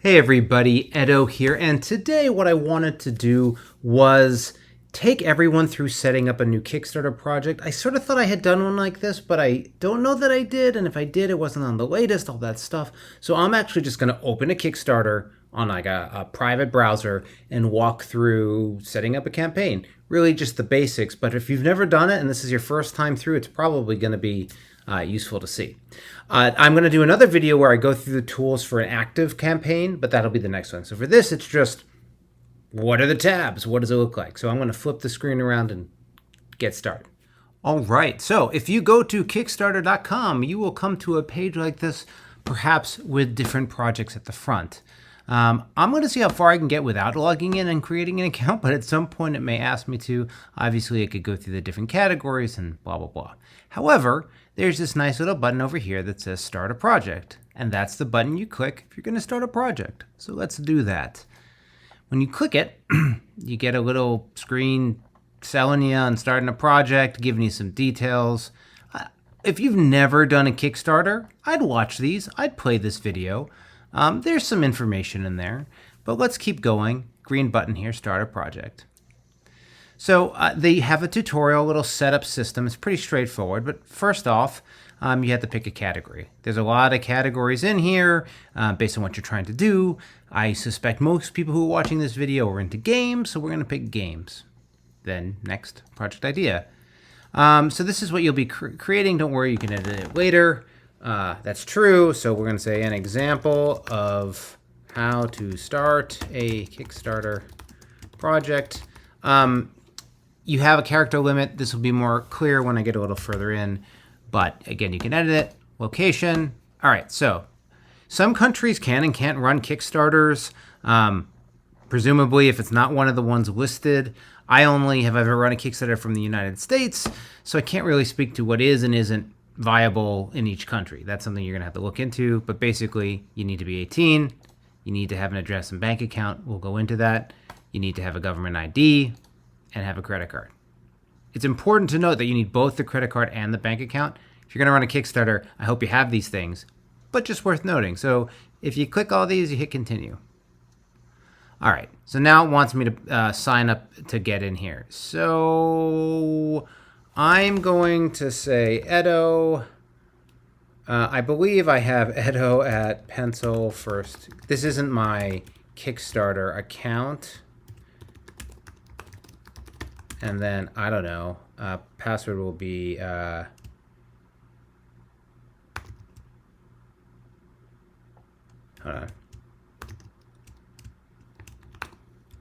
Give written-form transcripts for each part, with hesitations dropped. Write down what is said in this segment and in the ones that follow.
Hey everybody, Edo here, and today what I wanted to do was take everyone through setting up a new Kickstarter project. I sort of thought I had done one like this, but I don't know that I did, and if I did, it wasn't on the latest, all that stuff. So I'm actually just going to open a Kickstarter on like a private browser and walk through setting up a campaign. Really just the basics, but if you've never done it and this is your first time through, it's probably going to be useful to see. I'm going to do another video where I go through the tools for an active campaign, but that'll be the next one. So for this, it's just, what are the tabs? What does it look like? So I'm going to flip the screen around and get started. All right, so if you go to Kickstarter.com, you will come to a page like this, perhaps with different projects at the front. I'm going to see how far I can get without logging in and creating an account, but at some point it may ask me to. Obviously, I could go through the different categories and blah, blah, blah. However, there's this nice little button over here that says Start a Project, and that's the button you click if you're going to start a project. So let's do that. When you click it, you get a little screen selling you on starting a project, giving you some details. If you've never done a Kickstarter, I'd watch these. I'd play this video. There's some information in there, but let's keep going. Green button here, Start a Project. So they have a tutorial, little setup system. It's pretty straightforward, but first off, you have to pick a category. There's a lot of categories in here based on what you're trying to do. I suspect most people who are watching this video are into games, so we're going to pick games. Then next, project idea. So this is what you'll be creating. Don't worry, you can edit it later. That's true. So we're going to say an example of how to start a Kickstarter project. You have a character limit. This will be more clear when I get a little further in. But again, you can edit it. Location. All right. So some countries can and can't run Kickstarters. Presumably, if it's not one of the ones listed. I only have ever run a Kickstarter from the United States, so I can't really speak to what is and isn't viable in each country. That's something you're going to have to look into. But basically, you need to be 18. You need to have an address and bank account. We'll go into that. You need to have a government ID and have a credit card. It's important to note that you need both the credit card and the bank account. If you're going to run a Kickstarter, I hope you have these things, but just worth noting. So if you click all these, you hit continue. All right, so now it wants me to sign up to get in here. So I'm going to say Edo. I believe I have Edo at Pencil first. This isn't my Kickstarter account. And then, I don't know, password will be, hold on.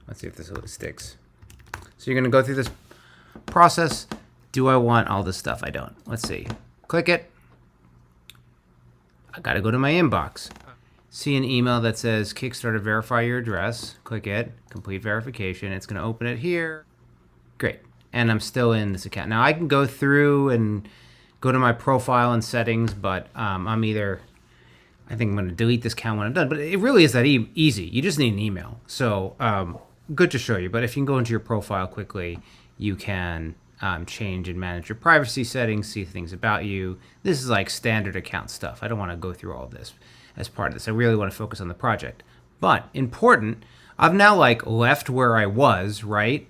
Let's see if this sticks. So you're going to go through this process. Do I want all this stuff? I don't. Let's see. Click it. I got to go to my inbox. See an email that says Kickstarter verify your address. Click it. Complete verification. It's going to open it here. Great. And I'm still in this account. Now I can go through and go to my profile and settings, but I'm either, I think I'm going to delete this account when I'm done. But it really is that easy. You just need an email. So good to show you. But if you can go into your profile quickly, you can change and manage your privacy settings, see things about you. This is like standard account stuff. I don't want to go through all this as part of this. I really want to focus on the project. But important, I've now like left where I was, right?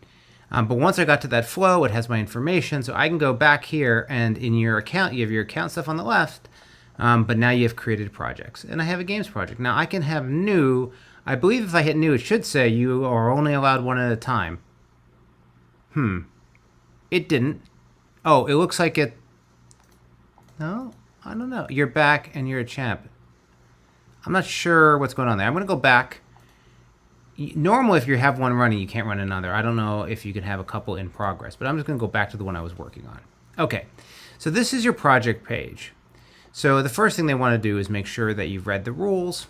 But once I got to that flow, it has my information. So I can go back here and in your account, you have your account stuff on the left. But now you have created projects. And I have a games project. Now I can have new. I believe if I hit new, it should say you are only allowed one at a time. It didn't. Oh, it looks like it. No, I don't know. You're back and you're a champ. I'm not sure what's going on there. I'm going to go back. Normally, if you have one running, you can't run another. I don't know if you can have a couple in progress, but I'm just going to go back to the one I was working on. Okay, so this is your project page. So the first thing they want to do is make sure that you've read the rules.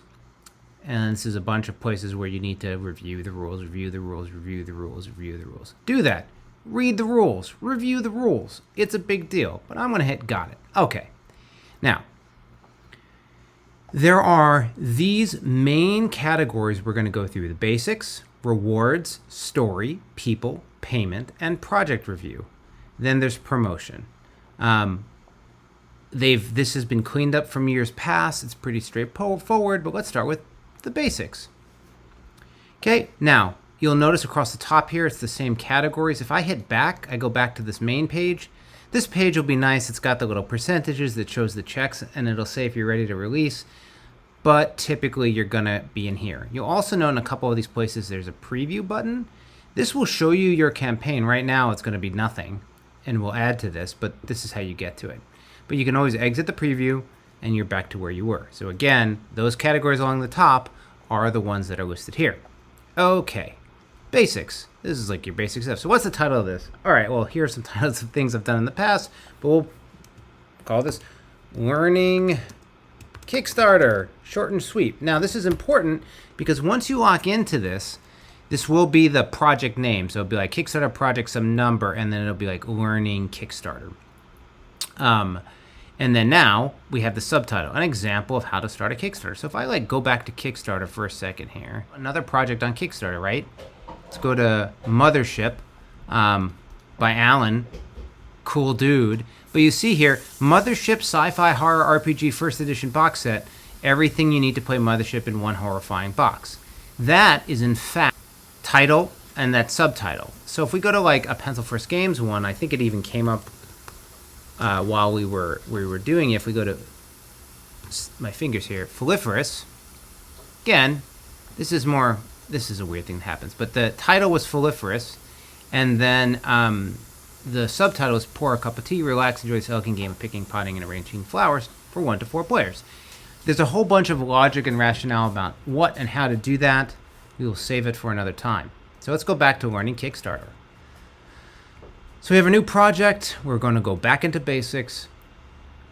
And this is a bunch of places where you need to review the rules, review the rules, review the rules, review the rules. Do that. Read the rules. Review the rules. It's a big deal, but I'm going to hit got it. Okay, now. There are these main categories we're going to go through: the basics, rewards, story, people, payment, and project review. Then there's promotion. This has been cleaned up from years past. It's pretty straightforward, but let's start with the basics. Okay, now you'll notice across the top here, it's the same categories. If I hit back, I go back to this main page. This page will be nice. It's got the little percentages that shows the checks, and it'll say if you're ready to release. But typically you're gonna be in here. You'll also know in a couple of these places there's a preview button. This will show you your campaign. Right now it's gonna be nothing, and we'll add to this, but this is how you get to it. But you can always exit the preview and you're back to where you were. So again, those categories along the top are the ones that are listed here. Okay, basics. This is like your basic stuff. So what's the title of this? All right, well, here are some titles of things I've done in the past, but we'll call this Learning Kickstarter, short and sweet. Now this is important because once you lock into this, this will be the project name. So it'll be like Kickstarter project, some number, and then it'll be like Learning Kickstarter. And then now we have the subtitle, an example of how to start a Kickstarter. So if I like go back to Kickstarter for a second here, another project on Kickstarter, right? Let's go to Mothership by Alan, cool dude. But you see here, Mothership Sci-Fi Horror RPG First Edition box set, everything you need to play Mothership in one horrifying box. That is in fact title and that subtitle. So if we go to like a Pencil First Games one, I think it even came up while we were doing it. If we go to my fingers here, Foliferous. Again, this is a weird thing that happens, but the title was Foliferous, and then the subtitle is Pour a Cup of Tea, Relax, Enjoy this elegant game of picking, potting, and arranging flowers for 1 to 4 players. There's a whole bunch of logic and rationale about what and how to do that. We will save it for another time. So let's go back to Learning Kickstarter. So we have a new project. We're going to go back into basics.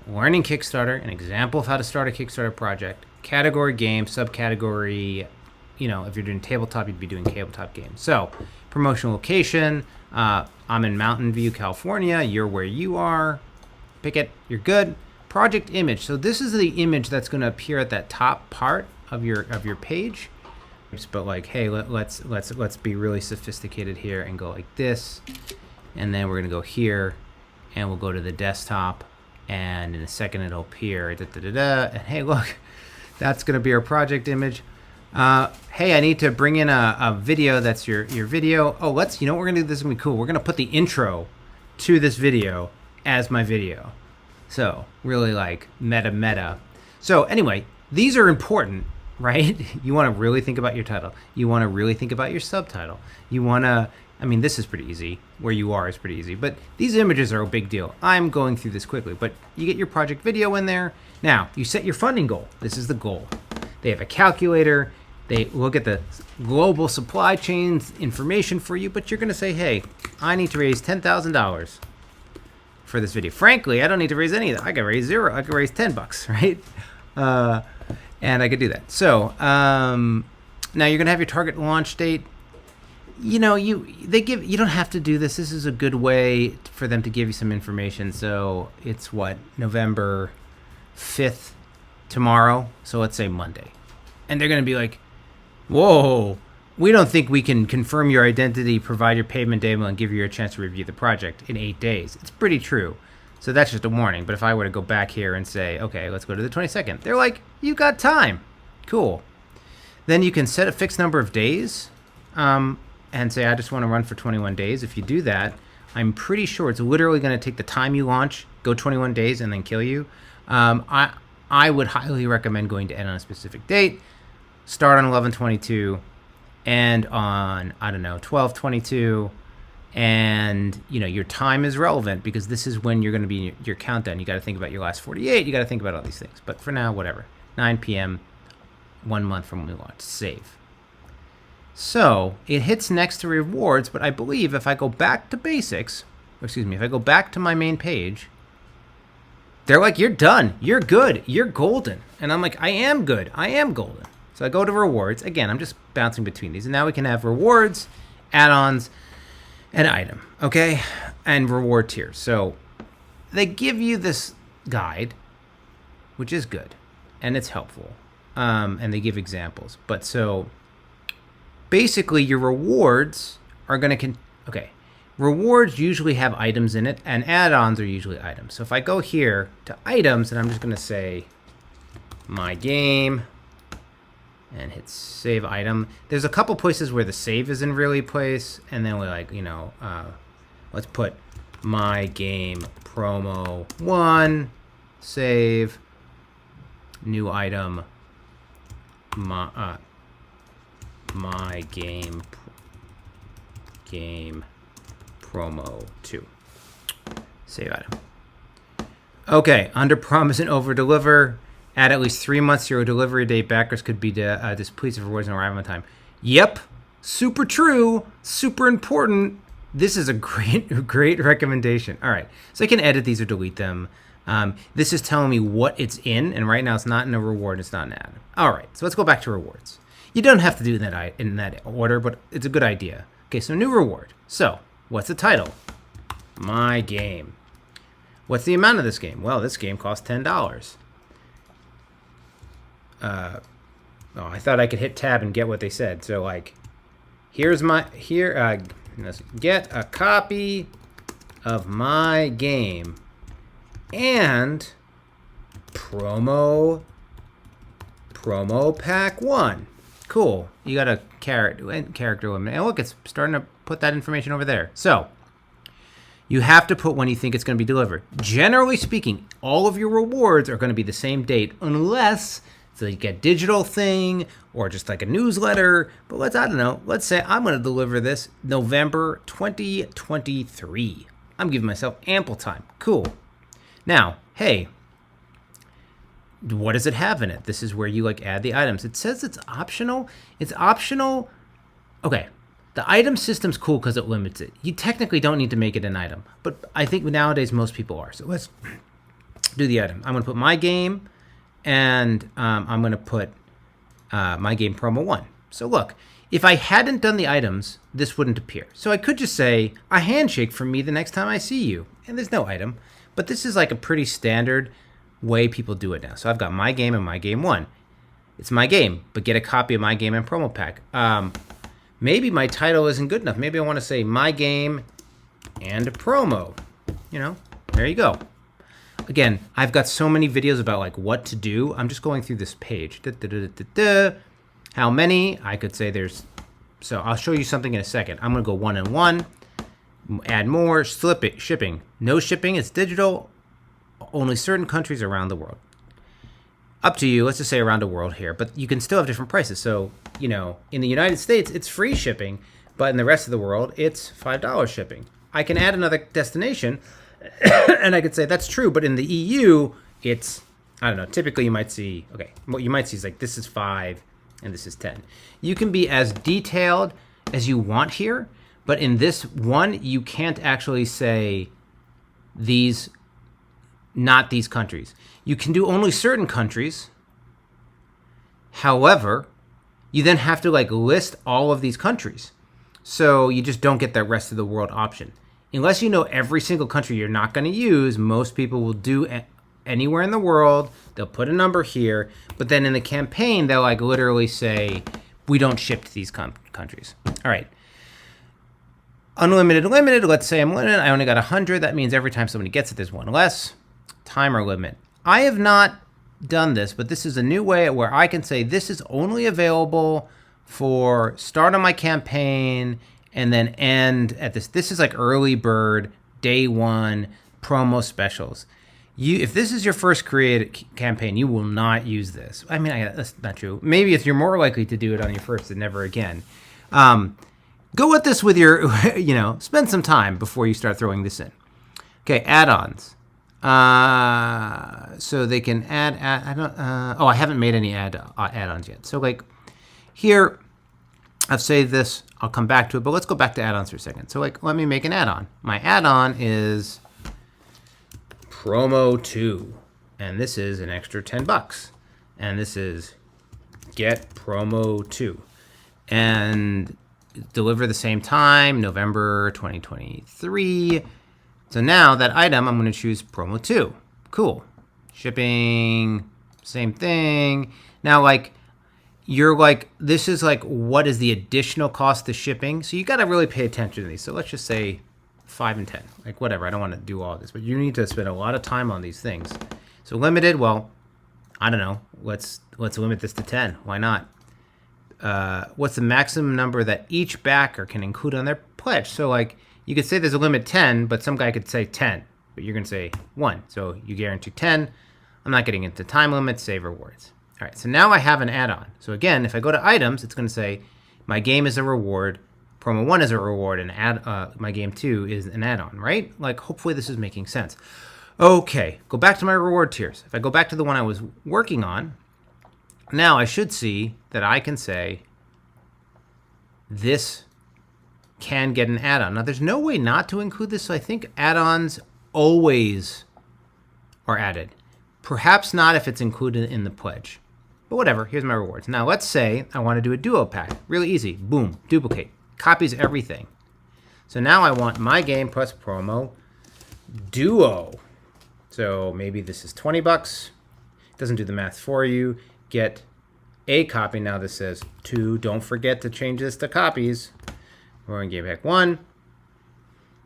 Learning Kickstarter, an example of how to start a Kickstarter project. Category game, subcategory, if you're doing tabletop, you'd be doing tabletop games. So promotional location, I'm in Mountain View, California. You're where you are. Pick it. You're good. Project image. So this is the image that's going to appear at that top part of your page. But like, hey, let's be really sophisticated here and go like this. And then we're going to go here, and we'll go to the desktop, and in a second it'll appear, and hey, look, that's going to be our project image. Hey, I need to bring in a video that's your video. Oh, what we're going to do, this is going to be cool. We're going to put the intro to this video as my video. So really like meta. So anyway, these are important, right? You want to really think about your title. You want to really think about your subtitle. You want to, this is pretty easy. Where you are is pretty easy, but these images are a big deal. I'm going through this quickly, but you get your project video in there. Now, you set your funding goal. This is the goal. They have a calculator. They look at the global supply chains information for you, but you're going to say, hey, I need to raise $10,000 for this video. Frankly, I don't need to raise any of that. I could raise $0. I could raise $10, right? And I could do that. So now you're going to have your target launch date. You don't have to do this. This is a good way for them to give you some information. So it's November 5th tomorrow. So let's say Monday. And they're going to be like, whoa, we don't think we can confirm your identity, provide your payment demo, and give you a chance to review the project in 8 days. It's pretty true. So that's just a warning. But if I were to go back here and say, okay, let's go to the 22nd. They're like, you got time. Cool. Then you can set a fixed number of days. And say, I just want to run for 21 days. If you do that, I'm pretty sure it's literally going to take the time you launch, go 21 days, and then kill you. I would highly recommend going to end on a specific date, start on 11/22, and on, 12/22, and, your time is relevant because this is when you're going to be in your countdown. You got to think about your last 48. You got to think about all these things. But for now, whatever. 9 p.m., 1 month from when we launch. Save. So it hits next to rewards, but I believe if I go back to basics, if I go back to my main page, they're like, you're done. You're good. You're golden. And I'm like, I am good. I am golden. So I go to rewards. Again, I'm just bouncing between these. And now we can have rewards, add-ons, and item. Okay? And reward tiers. So they give you this guide, which is good. And it's helpful. And they give examples. But so basically, your rewards are going to... Rewards usually have items in it, and add-ons are usually items. So if I go here to items, and I'm just going to say, my game, and hit save item. There's a couple places where the save isn't really place, and then we like, you know, let's put my game promo 1, save, new item, my game promo 2, save item. Okay, under promise and over deliver. Add at least 3 months to your delivery date. Backers could be displeased if rewards don't arrive on time. Yep, super true, super important. This is a great recommendation. All right, so I can edit these or delete them. This is telling me what it's in, and right now it's not in a reward, it's not an ad. All right, so let's go back to rewards. You don't have to do that in that order, but it's a good idea. Okay, so new reward. So, what's the title? My game. What's the amount of this game? Well, this game costs $10. I thought I could hit tab and get what they said. So like, get a copy of my game and promo pack 1. Cool. You got a character limit. And look, it's starting to put that information over there. So you have to put when you think it's going to be delivered. Generally speaking, all of your rewards are going to be the same date unless it's like a digital thing or just like a newsletter. But let's say I'm going to deliver this November 2023. I'm giving myself ample time. Cool. Now, hey, what does it have in it? This is where you like add the items. It says it's optional. It's optional. Okay. The item system's cool because it limits it. You technically don't need to make it an item, but I think nowadays most people are. So let's do the item. I'm going to put my game, and I'm going to put my game promo 1. So look, if I hadn't done the items, this wouldn't appear. So I could just say, a handshake from me the next time I see you, and there's no item. But this is like a pretty standard way people do it now. So I've got my game and my game 1. It's my game, but get a copy of my game and promo pack. Maybe my title isn't good enough. Maybe I want to say my game and a promo. You know, there you go. Again, I've got so many videos about like what to do. I'm just going through this page. How many? I could say there's, so I'll show you something in a second. I'm going to go 1 and 1. Add more, shipping. No shipping, it's digital. Only certain countries around the world. Up to you, let's just say around the world here, but you can still have different prices. So, you know, in the United States, it's free shipping, but in the rest of the world, it's $5 shipping. I can add another destination, and I could say that's true, but in the EU, it's, I don't know, typically you might see, okay, what you might see is like this is 5 and this is 10. You can be as detailed as you want here, but in this one, you can't actually say these, not these countries. You can do only certain countries. However, you then have to like list all of these countries. So you just don't get that rest of the world option. Unless you know every single country you're not going to use, most people will do anywhere in the world. They'll put a number here, but then in the campaign, they'll like literally say, we don't ship to these countries. All right. Unlimited, limited. Let's say I'm limited. I only got 100. That means every time somebody gets it, there's one less. Timer limit. I have not done this, but this is a new way where I can say this is only available for start on my campaign and then end at this. This is like early bird, day 1, promo specials. If this is your first created campaign, you will not use this. I mean, that's not true. Maybe if you're more likely to do it on your first and never again. Go with this with your, spend some time before you start throwing this in. Okay, add-ons. So they can add I haven't made any add-ons yet. So like here, I've saved this. I'll come back to it, but let's go back to add-ons for a second. So like, let me make an add-on. My add-on is promo 2, and this is an extra $10. And this is get promo 2 and deliver the same time, November 2023. So now that item, I'm going to choose promo 2. Cool. Shipping, same thing. Now, like, you're like, this is like, what is the additional cost to shipping? So you got to really pay attention to these. So let's just say 5 and 10. Like, whatever. I don't want to do all this, but you need to spend a lot of time on these things. So limited, well, I don't know. Let's limit this to 10. Why not? what's the maximum number that each backer can include on their pledge? So like you could say there's a limit 10, but some guy could say 10, but you're going to say 1. So you guarantee 10. I'm not getting into time limits, save rewards. All right, so now I have an add-on. So again, if I go to items, it's going to say my game is a reward, promo 1 is a reward, and my game 2 is an add-on, right? Like hopefully this is making sense. Okay, go back to my reward tiers. If I go back to the one I was working on, now I should see that I can say this can get an add-on. Now there's no way not to include this, so I think add-ons always are added. Perhaps not if it's included in the pledge. But whatever, here's my rewards. Now let's say I want to do a duo pack. Really easy. Boom, duplicate. Copies everything. So now I want my game plus promo duo. So maybe this is 20 bucks. It doesn't do the math for you. Get a copy. Now this says 2. Don't forget to change this to copies. We're in game pack 1.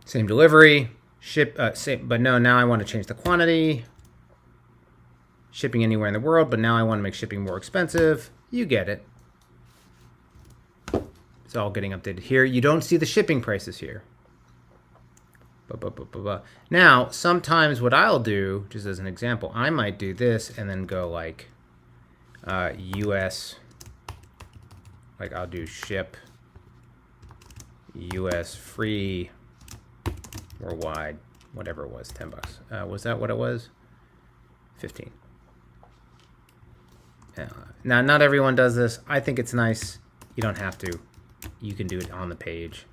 Same delivery. Ship. But no, now I want to change the quantity. Shipping anywhere in the world, but now I want to make shipping more expensive. You get it. It's all getting updated here. You don't see the shipping prices here. Now, sometimes what I'll do, just as an example, I might do this and then go like US, like I'll do ship US free worldwide, whatever it was, 10 bucks. Was that what it was? 15. Now, not everyone does this. I think it's nice. You don't have to. You can do it on the page.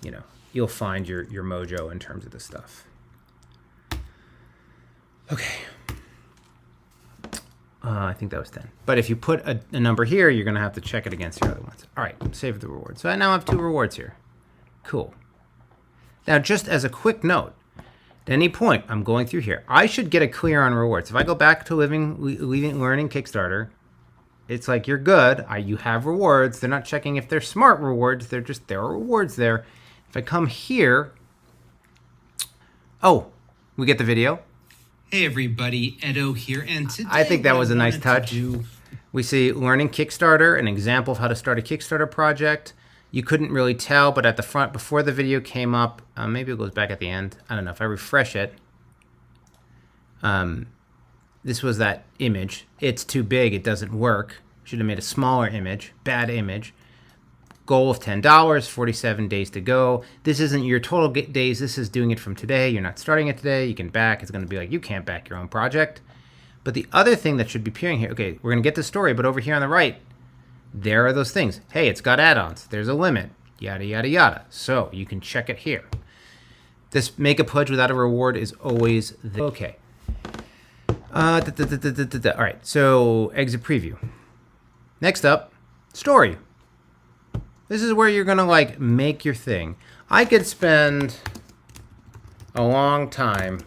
You know, you'll find your mojo in terms of this stuff. Okay. I think that was 10. But if you put a number here, you're going to have to check it against your other ones. All right, save the reward. So I now have 2 rewards here. Cool. Now, just as a quick note, at any point I'm going through here, I should get a clear on rewards. If I go back to learning Kickstarter, it's like you're good. You have rewards. They're not checking if they're smart rewards. There are rewards there. If I come here, oh, we get the video. Hey everybody, Edo here, and today I think that was a nice touch. We see learning Kickstarter, an example of how to start a Kickstarter project. You couldn't really tell, but at the front, before the video came up, maybe it goes back at the end. I don't know. If I refresh it, this was that image. It's too big. It doesn't work. Should have made a smaller image. Bad image. Goal of $10, 47 days to go. This isn't your total days. This is doing it from today. You're not starting it today. You can back. It's going to be like, you can't back your own project. But the other thing that should be appearing here, okay, we're going to get the story, but over here on the right, there are those things. Hey, it's got add-ons. There's a limit. Yada, yada, yada. So you can check it here. This make a pledge without a reward is always there. Okay. All right, so exit preview. Next up, story. This is where you're going to like make your thing. I could spend a long time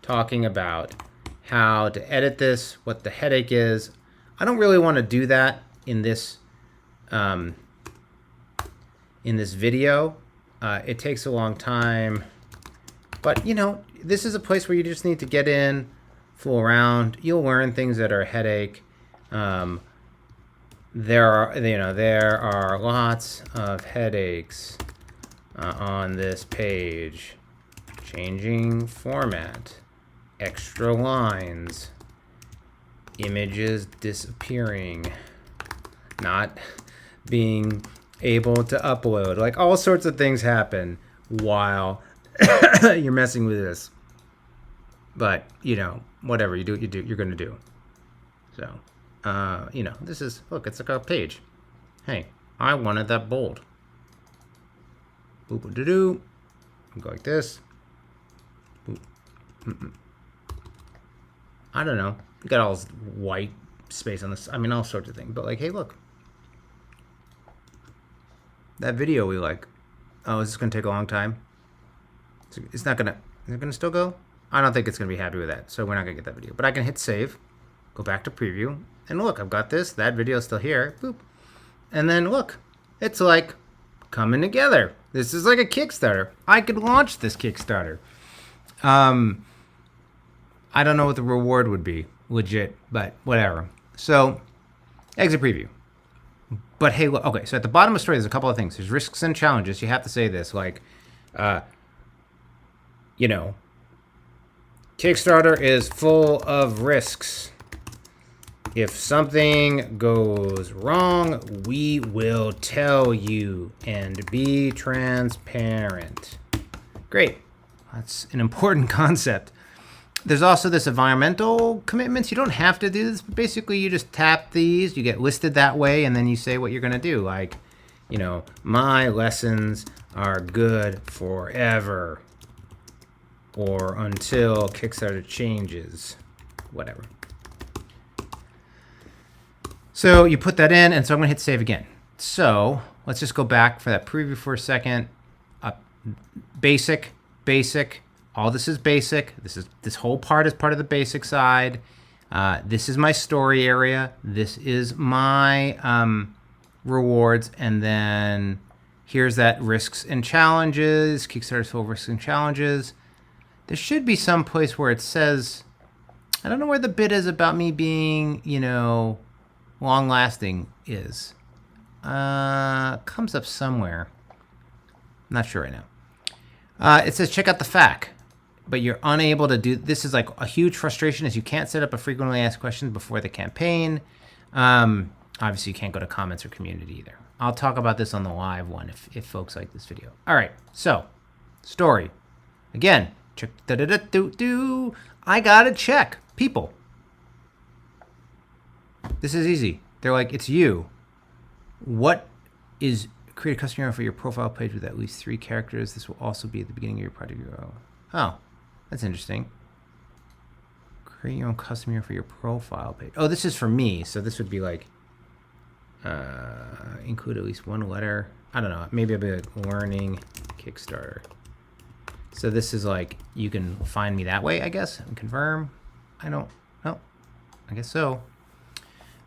talking about how to edit this, what the headache is. I don't really want to do that in this video. It takes a long time, but you know, this is a place where you just need to get in, fool around. You'll learn things that are a headache. There are lots of headaches on this page. Changing format, extra lines, images disappearing, not being able to upload. Like all sorts of things happen while you're messing with this. But, you know, whatever you do, you're going to do. So, you know, this is, look, it's like a page. Hey, I wanted that bold. Boop-a-doo-doo. Go like this. Boop. Mm-mm. I don't know. You got all this white space on this. I mean, all sorts of things. But like, hey, look. That video we like. Oh, is this going to take a long time? It's not going to... Is it going to still go? I don't think it's going to be happy with that. So we're not going to get that video. But I can hit save. Go back to preview. And look, I've got this. That video is still here. Boop. And then look. It's like coming together. This is like a Kickstarter. I could launch this Kickstarter. I don't know what the reward would be. Legit. But whatever. So, exit preview. But hey, look, okay, so at the bottom of the story, there's a couple of things. There's risks and challenges. You have to say this, like, you know, Kickstarter is full of risks. If something goes wrong, we will tell you and be transparent. Great. That's an important concept. There's also this environmental commitments. You don't have to do this, but basically you just tap these, you get listed that way, and then you say what you're going to do. Like, you know, my lessons are good forever or until Kickstarter changes, whatever. So you put that in, and so I'm going to hit save again. So let's just go back for that preview for a second. Basic. All this is basic. This whole part is part of the basic side. This is my story area. This is my rewards, and then here's that risks and challenges. Kickstarter's full of risks and challenges. There should be some place where it says, I don't know where the bit is about me being, you know, long lasting is. Comes up somewhere. I'm not sure right now. It says check out the FAQ, but you're unable to do. This is like a huge frustration, is you can't set up a frequently asked questions before the campaign. Obviously, you can't go to comments or community either. I'll talk about this on the live one if folks like this video. All right, so story again. Check I gotta check people. This is easy. They're like, it's you. What is create a custom URL for your profile page with at least 3 characters. This will also be at the beginning of your project URL. Oh, that's interesting. Create your own custom URL for your profile page. Oh, this is for me. So this would be like, include at least 1 letter. I don't know. Maybe I'll be like learning Kickstarter. So this is like, you can find me that way, I guess, and confirm. I don't know. I guess so.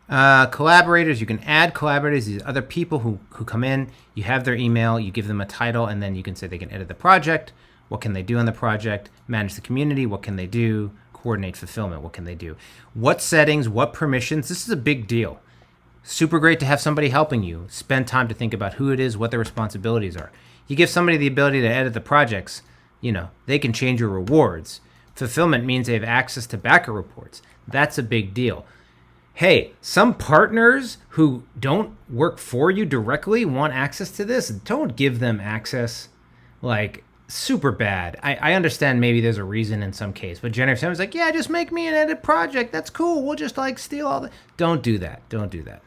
Collaborators, you can add collaborators, these other people who come in, you have their email, you give them a title, and then you can say they can edit the project, what can they do on the project, manage the community, what can they do, coordinate fulfillment, what can they do, what settings, what permissions. This is a big deal. Super great to have somebody helping you. Spend time to think about who it is, what their responsibilities are. You give somebody the ability to edit the projects, you know, they can change your rewards. Fulfillment means they have access to backer reports. That's a big deal. Hey, some partners who don't work for you directly want access to this. Don't give them access. Like, super bad. I understand maybe there's a reason in some case, but generally if someone's like, yeah, just make me an edit project. That's cool. We'll just like steal all the... Don't do that. Don't do that.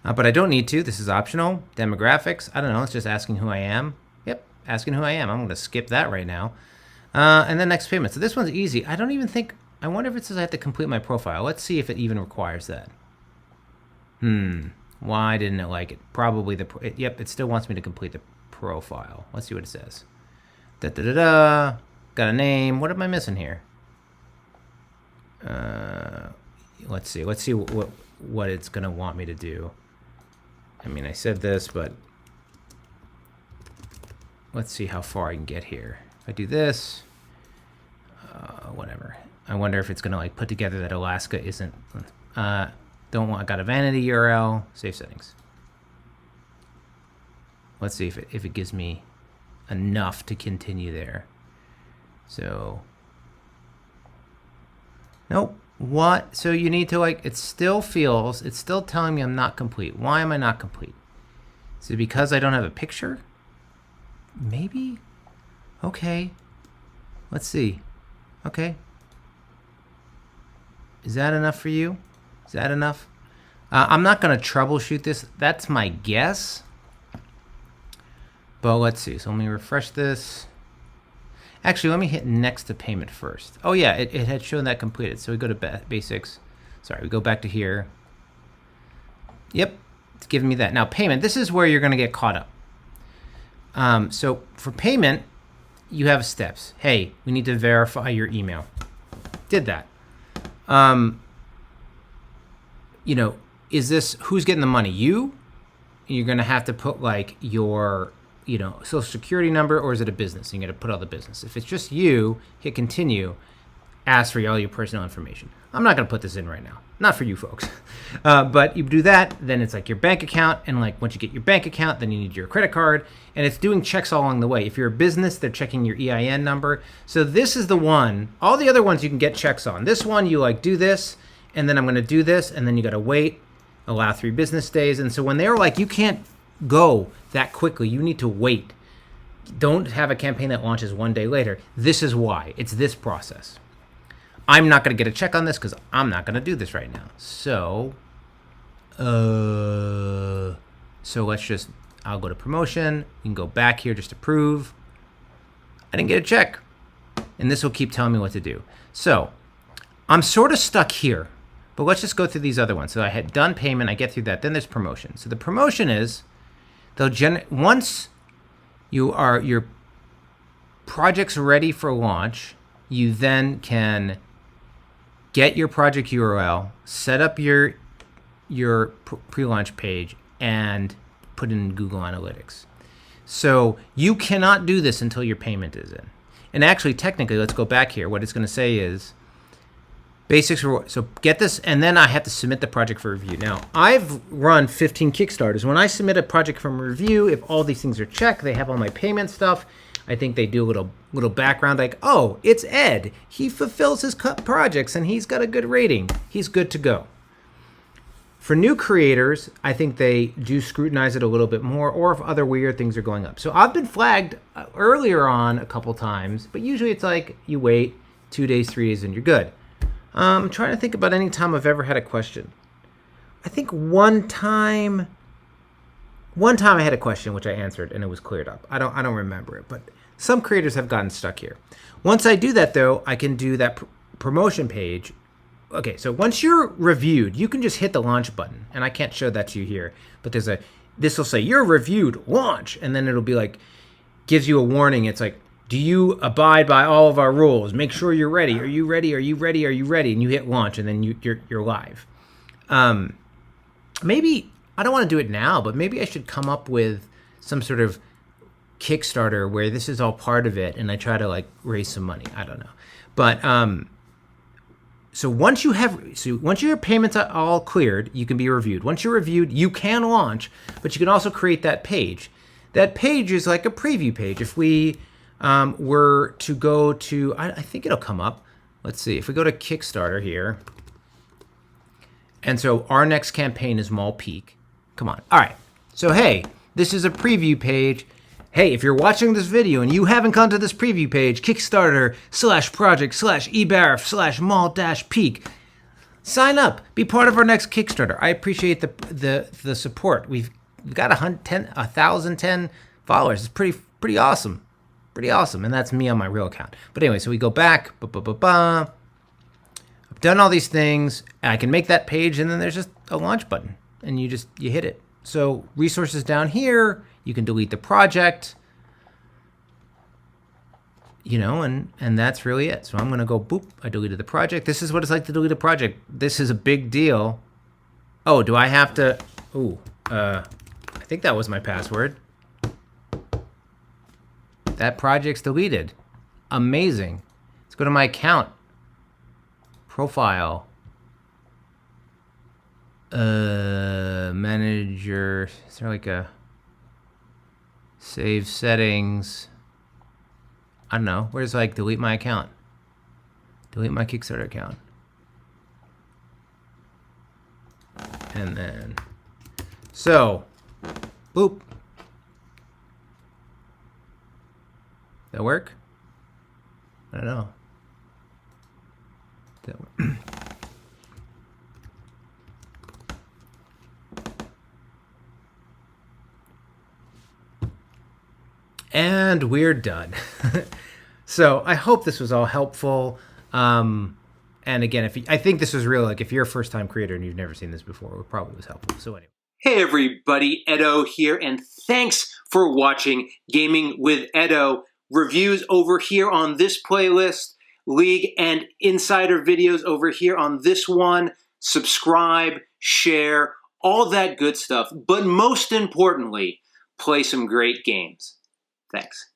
But I don't need to. This is optional. Demographics. I don't know. It's just asking who I am. Yep, asking who I am. I'm going to skip that right now. And then next payment. So this one's easy. I don't even think... I wonder if it says I have to complete my profile. Let's see if it even requires that. Why didn't it like it? Probably yep, it still wants me to complete the profile. Let's see what it says. Got a name. What am I missing here? Let's see. Let's see what it's going to want me to do. I mean, I said this, but let's see how far I can get here. If I do this, whatever. I wonder if it's going to like put together that Alaska isn't, I got a vanity URL, save settings. Let's see if it gives me enough to continue there. So, nope. What? So you need to like, it's still telling me I'm not complete. Why am I not complete? Is it because I don't have a picture? Maybe? Okay. Let's see. Okay. Is that enough for you? Is that enough? I'm not going to troubleshoot this. That's my guess. But let's see. So let me refresh this. Actually, let me hit next to payment first. Oh, yeah, it had shown that completed. So we go to basics. Sorry, we go back to here. Yep, it's giving me that. Now, payment, this is where you're going to get caught up. So for payment, you have steps. Hey, we need to verify your email. Did that. You know, is this, who's getting the money? You? You're going to have to put like your, you know, social security number, or is it a business? You're going to put all the business. If it's just you, hit continue. asks for all your personal information. I'm not going to put this in right now. Not for you folks. But you do that, then it's like your bank account. And like once you get your bank account, then you need your credit card. And it's doing checks all along the way. If you're a business, they're checking your EIN number. So this is the one. All the other ones you can get checks on. This one, you like do this, and then I'm going to do this, and then you got to wait, allow 3 business days. And so when they're like, you can't go that quickly, you need to wait. Don't have a campaign that launches 1 day later. This is why. It's this process. I'm not going to get a check on this because I'm not going to do this right now. So let's just, I'll go to promotion. You can go back here just to prove. I didn't get a check. And this will keep telling me what to do. So I'm sort of stuck here, but let's just go through these other ones. So I had done payment. I get through that. Then there's promotion. So the promotion is, once your project's ready for launch, you then can get your project URL, set up your pre-launch page, and put it in Google Analytics. So you cannot do this until your payment is in. And actually, technically, let's go back here. What it's going to say is basics. So get this, and then I have to submit the project for review. Now, I've run 15 Kickstarters. When I submit a project from review, if all these things are checked, they have all my payment stuff. I think they do a little background like, oh, it's Ed. He fulfills his projects and he's got a good rating. He's good to go. For new creators, I think they do scrutinize it a little bit more, or if other weird things are going up. So I've been flagged earlier on a couple times, but usually it's like you wait 2 days, 3 days, and you're good. I'm trying to think about any time I've ever had a question. I think one time I had a question which I answered and it was cleared up. I don't remember it, but some creators have gotten stuck here. Once I do that though, I can do that promotion page. Okay, so once you're reviewed, you can just hit the launch button, and I can't show that to you here, but this will say you're reviewed, launch, and then it'll be like, gives you a warning. It's like, do you abide by all of our rules? Make sure you're ready. Are you ready? Are you ready? Are you ready? And you hit launch, and then you're live. Maybe I don't want to do it now, but maybe I should come up with some sort of Kickstarter where this is all part of it, and I try to like raise some money. I don't know, but so once your payments are all cleared, you can be reviewed. Once you're reviewed, you can launch, but you can also create that page. That page is like a preview page. If we were to go to, I think it'll come up. Let's see. If we go to Kickstarter here, and so our next campaign is Mall Peak. Come on. All right. So hey, this is a preview page. Hey, if you're watching this video and you haven't gone to this preview page, Kickstarter/project/eBarf/mall-peak, sign up. Be part of our next Kickstarter. I appreciate the support. We've got 1,010 followers. It's pretty awesome. Pretty awesome. And that's me on my real account. But anyway, so we go back. I've done all these things. And I can make that page, and then there's just a launch button, and you hit it. So resources down here. You can delete the project, and that's really it. So I'm going to go, boop, I deleted the project. This is what it's like to delete a project. This is a big deal. Oh, do I have to, I think that was my password. That project's deleted. Amazing. Let's go to my account. Profile. Manager, is there like a, save settings. I don't know. Where's like delete my account? Delete my Kickstarter account. And then, so, boop. That work? I don't know. That work? And we're done. So I hope this was all helpful. And again, I think this was real. Like if you're a first-time creator and you've never seen this before, it probably was helpful. So anyway. Hey everybody, Edo here, and thanks for watching Gaming with Edo. Reviews over here on this playlist, League and Insider videos over here on this one. Subscribe, share, all that good stuff. But most importantly, play some great games. Thanks.